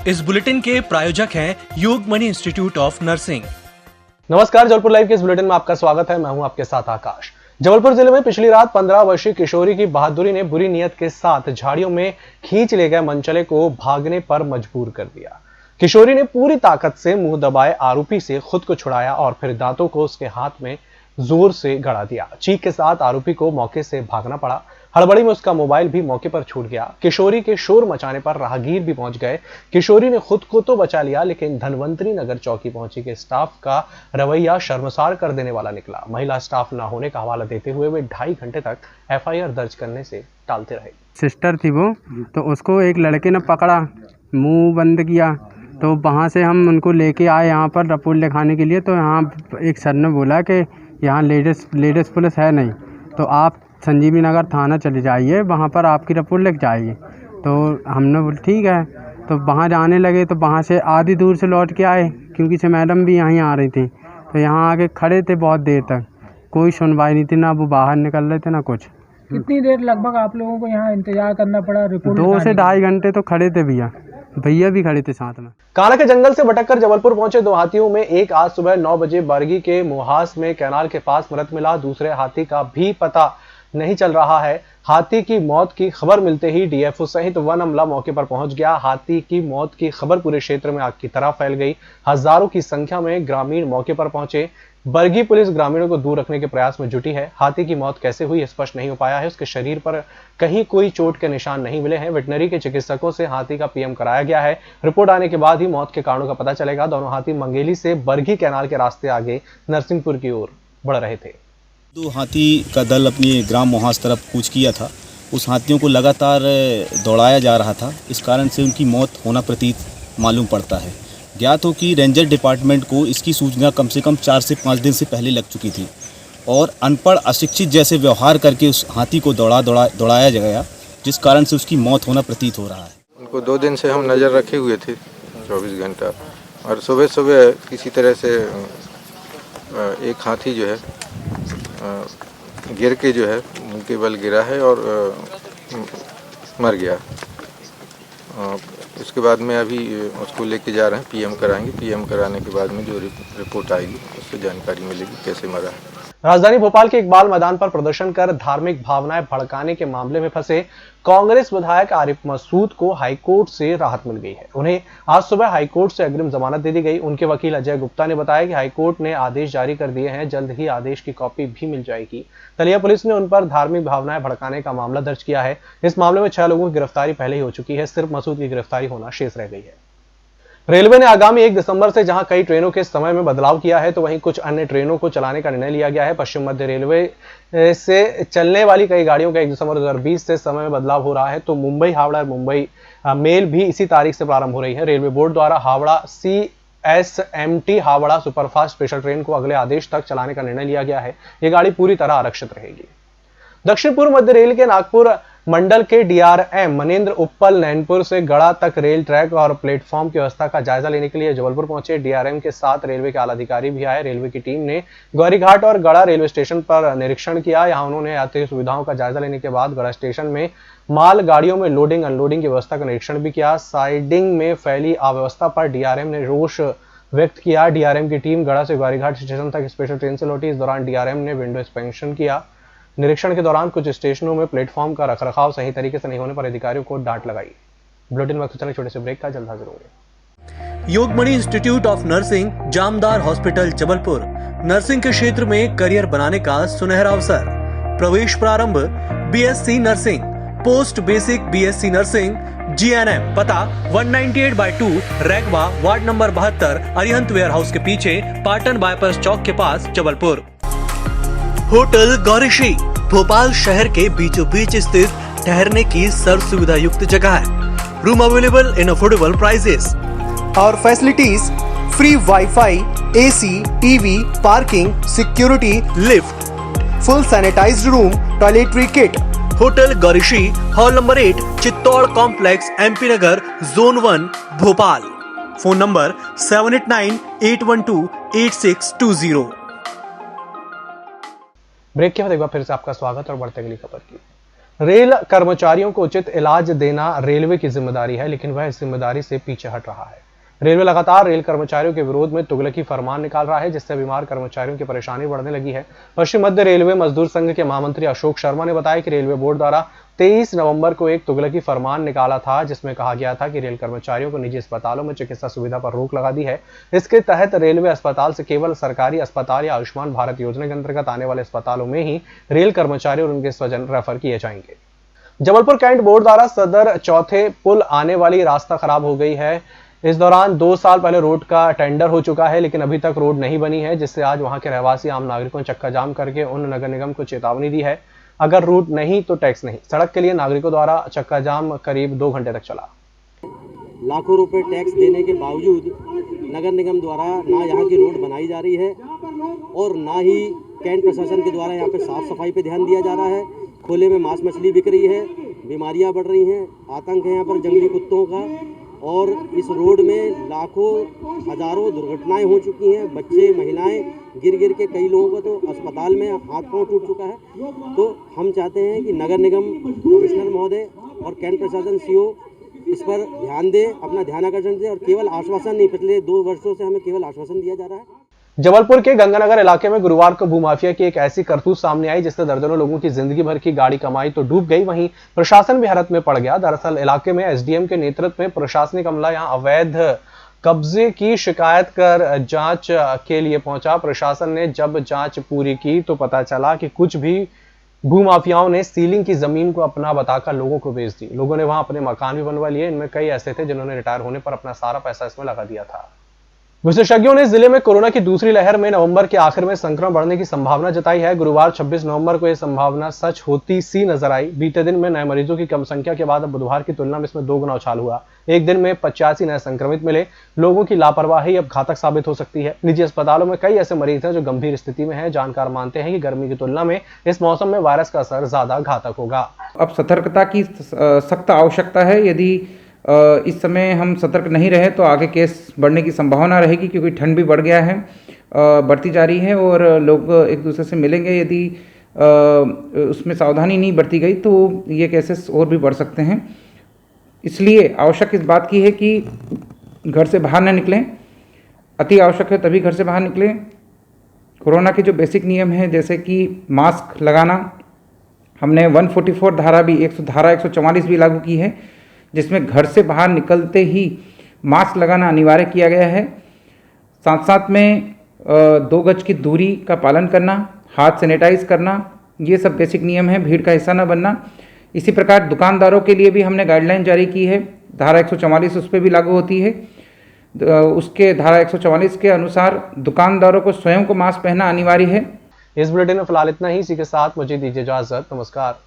इस बुलेटिन के प्रायोजक हैं योगमणि इंस्टीट्यूट ऑफ नर्सिंग। नमस्कार, जबलपुर लाइव के इस बुलेटिन में आपका स्वागत है। मैं हूं आपके साथ आकाश। जबलपुर जिले में पिछली रात 15 वर्षीय किशोरी की बहादुरी ने बुरी नीयत के साथ झाड़ियों में खींच ले गए मनचले को भागने पर मजबूर कर दिया। किशोरी ने पूरी ताकत से मुंह दबाए आरोपी से खुद को छुड़ाया और फिर दांतों को उसके हाथ में जोर से गड़ा दिया। चीख के साथ आरोपी को मौके से भागना पड़ा। हड़बड़ी में उसका मोबाइल भी मौके पर छूट गया। किशोरी के शोर मचाने पर राहगीर भी पहुंच गए। किशोरी ने खुद को तो बचा लिया, लेकिन धनवंतरी नगर चौकी पहुंची के स्टाफ का रवैया शर्मसार कर देने वाला निकला। महिला स्टाफ न होने का हवाला देते हुए वे 2.5 घंटे तक एफआईआर दर्ज करने से टालते रहे। सिस्टर थी वो, तो उसको एक लड़के ने पकड़ा, मुंह बंद किया, तो वहाँ से हम उनको लेके आए यहाँ पर रिपोर्ट लिखाने के लिए। तो यहाँ एक सर ने बोला कि यहाँ लेडीज़ पुलिस है नहीं, तो आप संजीवनी नगर थाना चले जाइए, वहाँ पर आपकी रिपोर्ट लिख जाइए। तो हमने बोला ठीक है। तो वहाँ जाने लगे, तो वहाँ से आधी दूर से लौट के आए, क्योंकि से मैडम भी यहीं आ रही थी। तो यहाँ आके खड़े थे बहुत देर तक, कोई सुनवाई नहीं थी, ना वो बाहर निकल रहे थे ना कुछ। कितनी देर लगभग आप लोगों को यहाँ इंतजार करना पड़ा? रिपोर्ट 2 से 2.5 घंटे तो खड़े थे। भैया भी खड़े थे साथ में। कान्हा के जंगल से भटककर जबलपुर पहुंचे 2 हाथियों में एक आज सुबह 9 बजे बरगी के मुहास में कैनाल के पास मृत मिला। दूसरे हाथी का भी पता नहीं चल रहा है। हाथी की मौत की खबर मिलते ही डीएफओ सहित वन अमला मौके पर पहुंच गया। हाथी की मौत की खबर पूरे क्षेत्र में आग की तरह फैल गई। हजारों की संख्या में ग्रामीण मौके पर पहुंचे। बरगी पुलिस ग्रामीणों को दूर रखने के प्रयास में जुटी है। हाथी की मौत कैसे हुई स्पष्ट नहीं हो पाया है। उसके शरीर पर कहीं कोई चोट के निशान नहीं मिले हैं। वेटनरी के चिकित्सकों से हाथी का पीएम कराया गया है। रिपोर्ट आने के बाद ही मौत के कारणों का पता चलेगा। दोनों हाथी मंगेली से बरगी कैनाल के रास्ते आगे नरसिंहपुर की ओर बढ़ रहे थे। 2 हाथी का दल अपनी ग्राम मुहास तरफ कूच किया था। उस हाथियों को लगातार दौड़ाया जा रहा था। इस कारण से उनकी मौत होना प्रतीत मालूम पड़ता है। ज्ञात हो कि रेंजर डिपार्टमेंट को इसकी सूचना कम से कम 4 से 5 दिन से पहले लग चुकी थी और अनपढ़ अशिक्षित जैसे व्यवहार करके उस हाथी को दौड़ाया गया, जिस कारण से उसकी मौत होना प्रतीत हो रहा है। उनको 2 दिन से हम नज़र रखे हुए थे 24 घंटा, और सुबह सुबह किसी तरह से एक हाथी जो है गिर के जो है मुंह के बल गिरा है और मर गया। उसके बाद में अभी उसको लेके जा रहे हैं, पीएम कराएंगे। पीएम कराने के बाद में जो रिपोर्ट आएगी उससे जानकारी मिलेगी कैसे मरा है। राजधानी भोपाल के इकबाल मैदान पर प्रदर्शन कर धार्मिक भावनाएं भड़काने के मामले में फंसे कांग्रेस विधायक आरिफ मसूद को हाईकोर्ट से राहत मिल गई है। उन्हें आज सुबह हाईकोर्ट से अग्रिम जमानत दे दी गई। उनके वकील अजय गुप्ता ने बताया कि हाईकोर्ट ने आदेश जारी कर दिए हैं, जल्द ही आदेश की कॉपी भी मिल जाएगी। तलिया पुलिस ने उन पर धार्मिक भावनाएं भड़काने का मामला दर्ज किया है। इस मामले में 6 लोगों की गिरफ्तारी पहले ही हो चुकी है। सिर्फ मसूद की गिरफ्तारी होना शेष रह गई है। रेलवे ने आगामी 1 दिसंबर से जहां कई ट्रेनों के समय में बदलाव किया है, तो वहीं कुछ अन्य ट्रेनों को चलाने का निर्णय लिया गया है। पश्चिम मध्य रेलवे से चलने वाली कई गाड़ियों का 1 दिसंबर 2020 से समय में बदलाव हो रहा है। तो मुंबई हावड़ा और मुंबई मेल भी इसी तारीख से प्रारंभ हो रही है। रेलवे बोर्ड द्वारा Howrah CSMT Howrah superfast special train को अगले आदेश तक चलाने का निर्णय लिया गया है। यह गाड़ी पूरी तरह आरक्षित रहेगी। दक्षिण पूर्व मध्य रेल के नागपुर मंडल के DRM मनेंद्र उप्पल नैनपुर से गड़ा तक रेल ट्रैक और प्लेटफॉर्म की व्यवस्था का जायजा लेने के लिए जबलपुर पहुंचे। DRM के साथ रेलवे के आला अधिकारी भी आए। रेलवे की टीम ने गौरीघाट और गड़ा रेलवे स्टेशन पर निरीक्षण किया। यहां उन्होंने यात्री सुविधाओं का जायजा लेने के बाद गड़ा स्टेशन में माल गाड़ियों में लोडिंग अनलोडिंग की व्यवस्था का निरीक्षण भी किया। साइडिंग में फैली अव्यवस्था पर DRM ने रोष व्यक्त किया। DRM की टीम गड़ा से गौरीघाट स्टेशन तक स्पेशल ट्रेन से लौटी। इस दौरान DRM ने विंडो इंस्पेक्शन किया। निरीक्षण के दौरान कुछ स्टेशनों में प्लेटफॉर्म का रखरखाव सही तरीके से नहीं होने पर अधिकारियों को डांट लगाई। बुलेटिन में चले छोटे से ब्रेक का, जल्द हाजिर होंगे। Yogmani institute of nursing, Jamdar hospital Jabalpur. Nursing के क्षेत्र में करियर बनाने का सुनहरा अवसर। प्रवेश प्रारंभ BSc nursing, post basic BSc nursing, GNM। पता 198/2 Raigwa, ward number 72, Arihant ware house के पीछे, पाटन बाईपास चौक के पास, जबलपुर। होटल गौरीशी भोपाल शहर के बीचों बीच स्थित ठहरने की सर्व सुविधा युक्त जगह है। Room available in affordable prices और facilities free wifi, AC, TV, parking, security, lift, full sanitized room, toiletry kit. Hotel Gaurishi, hall number 8, Chittor complex, MP Nagar, zone 1, Bhopal. Phone number 7898128620। Break के बाद एक बार फिर से आपका स्वागत और बढ़ते अगली खबर की। रेल कर्मचारियों को उचित इलाज देना रेलवे की जिम्मेदारी है, लेकिन वह इस जिम्मेदारी से पीछे हट रहा है। रेलवे लगातार रेल कर्मचारियों के विरोध में तुगलकी फरमान निकाल रहा है, जिससे बीमार कर्मचारियों की परेशानी बढ़ने लगी है। पश्चिम मध्य रेलवे मजदूर संघ के महामंत्री अशोक शर्मा ने बताया कि रेलवे बोर्ड द्वारा 23 नवंबर को एक तुगलकी फरमान निकाला था, जिसमें कहा गया था कि रेल कर्मचारियों को निजी अस्पतालों में चिकित्सा सुविधा पर रोक लगा दी है। इसके तहत रेलवे अस्पताल से केवल सरकारी अस्पताल या आयुष्मान भारत योजना के अंतर्गत आने वाले अस्पतालों में ही रेल कर्मचारी और उनके स्वजन रेफर किए जाएंगे। जबलपुर कैंट बोर्ड द्वारा सदर चौथे पुल आने वाली रास्ता खराब हो गई है। इस दौरान 2 साल पहले रोड का टेंडर हो चुका है, लेकिन अभी तक रोड नहीं बनी है, जिससे आज वहां के रहवासी आम नागरिकों ने चक्का जाम करके उन नगर निगम को चेतावनी दी है, अगर रूट नहीं तो टैक्स नहीं। सड़क के लिए नागरिकों द्वारा चक्का जाम करीब 2 घंटे तक चला। लाखों रुपए टैक्स देने के बावजूद नगर निगम द्वारा ना यहाँ की रोड बनाई जा रही है और ना ही कैंट प्रशासन के द्वारा यहाँ पे साफ सफाई पे ध्यान दिया जा रहा है। खुले में मांस मछली बिक रही है, बीमारियाँ बढ़ रही हैं, आतंक है यहाँ पर जंगली कुत्तों का, और इस रोड में लाखों हजारों दुर्घटनाएं हो चुकी हैं। बच्चे महिलाएं गिर गिर के कई लोगों को तो अस्पताल में हाथ पांव टूट चुका है। तो हम चाहते हैं कि नगर निगम कमिश्नर महोदय और कैंट प्रशासन सीओ इस पर ध्यान दें, अपना ध्यान आकर्षण दें, और केवल आश्वासन नहीं, पिछले 2 वर्षों से हमें केवल आश्वासन दिया जा रहा है। जबलपुर के गंगानगर इलाके में गुरुवार को भूमाफिया की एक ऐसी करतूत सामने आई, जिससे दर्जनों लोगों की जिंदगी भर की गाड़ी कमाई तो डूब गई, वहीं प्रशासन भी हैरत में पड़ गया। दरअसल इलाके में एसडीएम के नेतृत्व में प्रशासनिक अमला यहां अवैध कब्जे की शिकायत कर जांच के लिए पहुंचा। प्रशासन ने जब जांच पूरी की तो पता चला कि कुछ भी भूमाफियाओं ने सीलिंग की जमीन को अपना बताकर लोगों को बेच दी। लोगों ने वहां अपने मकान भी बनवा लिए। इनमें कई ऐसे थे जिन्होंने रिटायर होने पर अपना सारा पैसा इसमें लगा दिया था। विशेषज्ञों ने जिले में कोरोना की दूसरी लहर में नवंबर के आखिर में संक्रमण बढ़ने की संभावना जताई है। गुरुवार 26 नवंबर को यह संभावना सच होती सी नजर आई। बीते दिन में नए मरीजों की कम संख्या के बाद अब बुधवार की तुलना में इसमें 2 गुना उछाल हुआ। एक दिन में 85 नए संक्रमित मिले। लोगों की लापरवाही अब घातक साबित हो सकती है। निजी अस्पतालों में कई ऐसे मरीज हैं जो गंभीर स्थिति में हैं। जानकार मानते हैं कि गर्मी की तुलना में इस मौसम में वायरस का असर ज्यादा घातक होगा। अब सतर्कता की सख्त आवश्यकता है। यदि इस समय हम सतर्क नहीं रहे तो आगे केस बढ़ने की संभावना रहेगी, क्योंकि ठंड भी बढ़ गया है, बढ़ती जा रही है और लोग एक दूसरे से मिलेंगे। यदि उसमें सावधानी नहीं बरती गई तो ये केसेस और भी बढ़ सकते हैं। इसलिए आवश्यक इस बात की है कि घर से बाहर न निकलें, अति आवश्यक है तभी घर से बाहर निकलें। कोरोना के जो बेसिक नियम हैं, जैसे कि मास्क लगाना, हमने 144 धारा भी धारा 144 भी लागू की है, जिसमें घर से बाहर निकलते ही मास्क लगाना अनिवार्य किया गया है। साथ साथ में 2 गज की दूरी का पालन करना, हाथ सैनिटाइज करना, ये सब बेसिक नियम है, भीड़ का हिस्सा न बनना। इसी प्रकार दुकानदारों के लिए भी हमने गाइडलाइन जारी की है, धारा 144 उस पर भी लागू होती है। उसके धारा 144 के अनुसार दुकानदारों को स्वयं को मास्क पहनना अनिवार्य है। इस बुलेटिन में फिलहाल इतना ही। इसी के साथ मुझे दीजिए इजाजत। नमस्कार।